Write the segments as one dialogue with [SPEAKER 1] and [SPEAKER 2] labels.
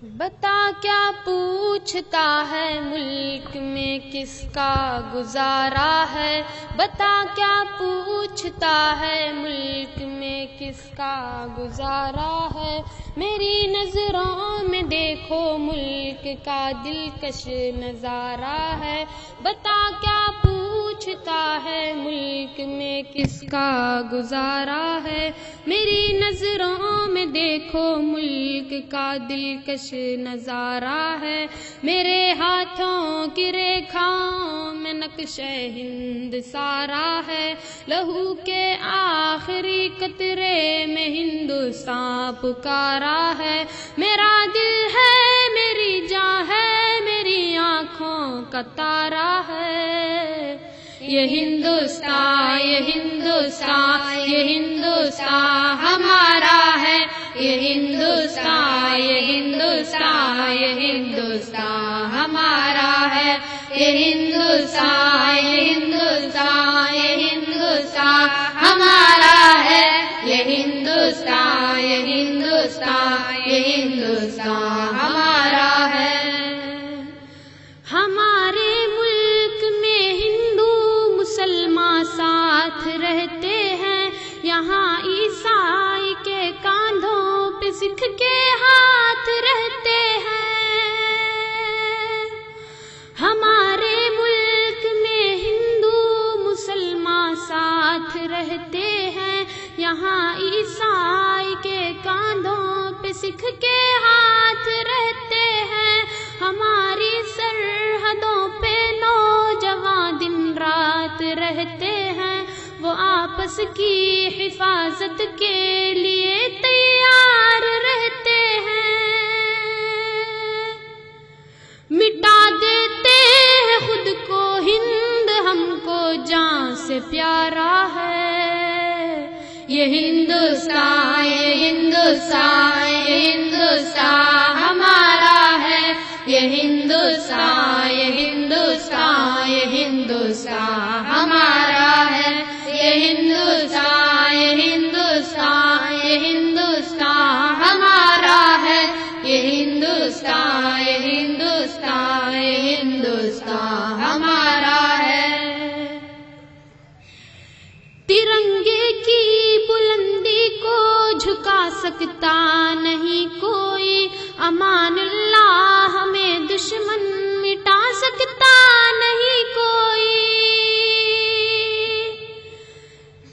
[SPEAKER 1] بتا کیا پوچھتا ہے ملک میں کس کا گزارا ہے، بتا کیا پوچھتا ہے ملک میں کس کا گزارا ہے، میری نظروں میں دیکھو ملک کا دلکش نظارہ ہے، بتا کیا پوچھتا ہے ملک میں کس کا گزارا ہے، میری نظروں میں دیکھو ملک کا دلکش نظارہ ہے، میرے ہاتھوں کی ریکھاؤں میں نقش ہند سارا ہے، لہو کے آخری قطرے میں ہندوستان پکارا ہے، میرا دل ہے میری جان ہے میری آنکھوں کا تارا ہے، یہ ہندوستان یہ ہندوستان یہ ہندوستان ہمارا ہے، یہ ہندوستان یہ ہندوستان یہ ہندوستان ہمارا ہے، یہ ہندوستان یہ ہندوستان یہ ہندوستان ہمارا ہے، یہ ہندوستان یہ ہندوستان یہ ہندوستان ہمارا ہے۔ ہمارے ملک میں ہندو مسلمان ساتھ رہتے ہیں، یہاں عیسائی کے کاندھوں پہ سکھ کے ہاتھ رہتے ہیں، ہمارے ملک میں ہندو مسلمان ساتھ رہتے ہیں، یہاں عیسائی کے کاندھوں پہ سکھ کے ہاتھ رہتے ہیں، ہماری سرحدوں پہ نوجوان دن رات رہتے ہیں، وہ آپس کی حفاظت کے لیے تیار رہتے ہیں، مٹا دیتے ہیں خود کو ہند ہم کو جان سے پیارا ہے، یہ ہندوستان یہ ہندوستان یہ ہندوستان ہمارا ہے، یہ ہندوستان یہ ہندوستان یہ ہندوستان ہمارا ہے، یہ ہندوستان یہ ہندوستان یہ ہندوستان ہمارا ہے، یہ ہندوستان یہ ہندوستان یہ ہندوستان ہمارا ہے۔ ترنگے کی بلندی کو جھکا سکتا نہیں کوئی، امان اللہ ہمیں دشمن مٹا سکتا نہیں کوئی،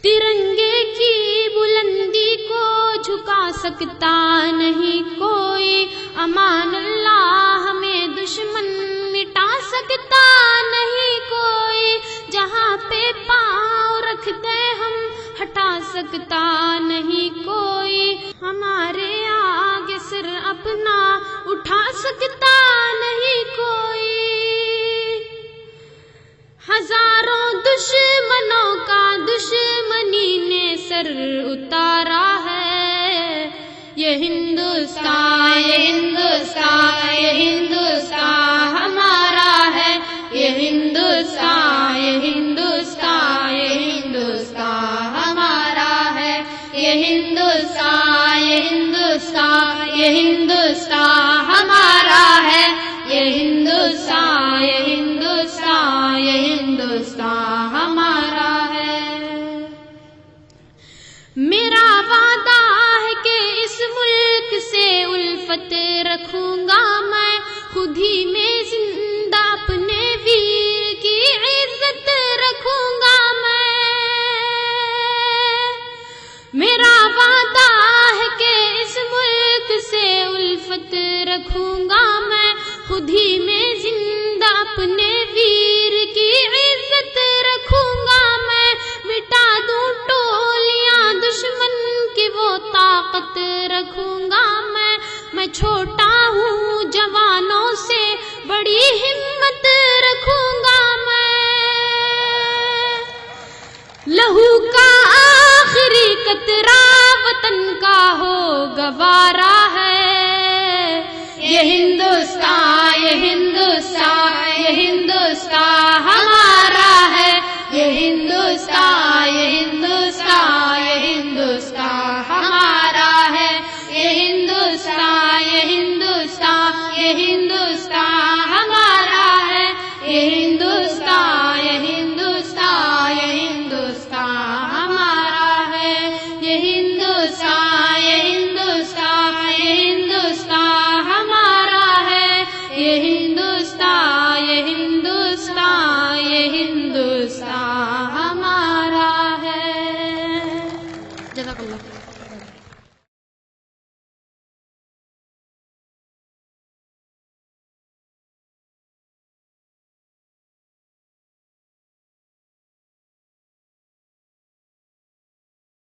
[SPEAKER 1] ترنگے کی بلندی کو جھکا سکتا نہیں کوئی، امان اللہ ہمیں دشمن مٹا سکتا نہیں کوئی، جہاں پہ پاؤں رکھ دے ہم ہٹا سکتا نہیں کوئی، ہمارے آگے سر اپنا اٹھا سکتا نہیں کوئی، ہزاروں دشمنوں کا دشمنی نے سر اتارا ہے، یہ ہندوستان یہ ہندوستان یہ ہندوستان ہمارا ہے، یہ ہندوستان یہ ہندوستان یہ ہندوستان ہمارا ہے، یہ ہندوستان یہ ہندوستان یہ ہندوستان ہمارا ہے، یہ ہندوستان یہ ہندوستان یہ ہندوستان ہمارا ہے۔ میرا وعدہ ہے کہ اس ملک سے الفت رکھوں گا میں، خود ہی میں زندہ اپنے ویر کی عزت رکھوں گا میں، میرا وعدہ ہے کہ اس ملک سے الفت رکھوں گا میں، خود ہی میں زندہ اپنے ویر کی عزت رکھوں گا میں، مٹا دوں ٹولیاں دشمن کی وہ طاقت رکھوں گا میں چھوٹا ہوں جوانوں سے بڑی ہمت رکھوں گا میں، لہو کا آخری قطرہ وطن کا ہو گوارا ہے، یہ ہندوستان یہ ہندوستان یہ ہندوستان ہمارا ہے، یہ ہندوستان یہ ہندوستان یہ ہندوستان ہمارا ہے، یہ ہندوستان یہ ہندوستان یہ ہندوستان ہمارا ہے، یہ ہندوستان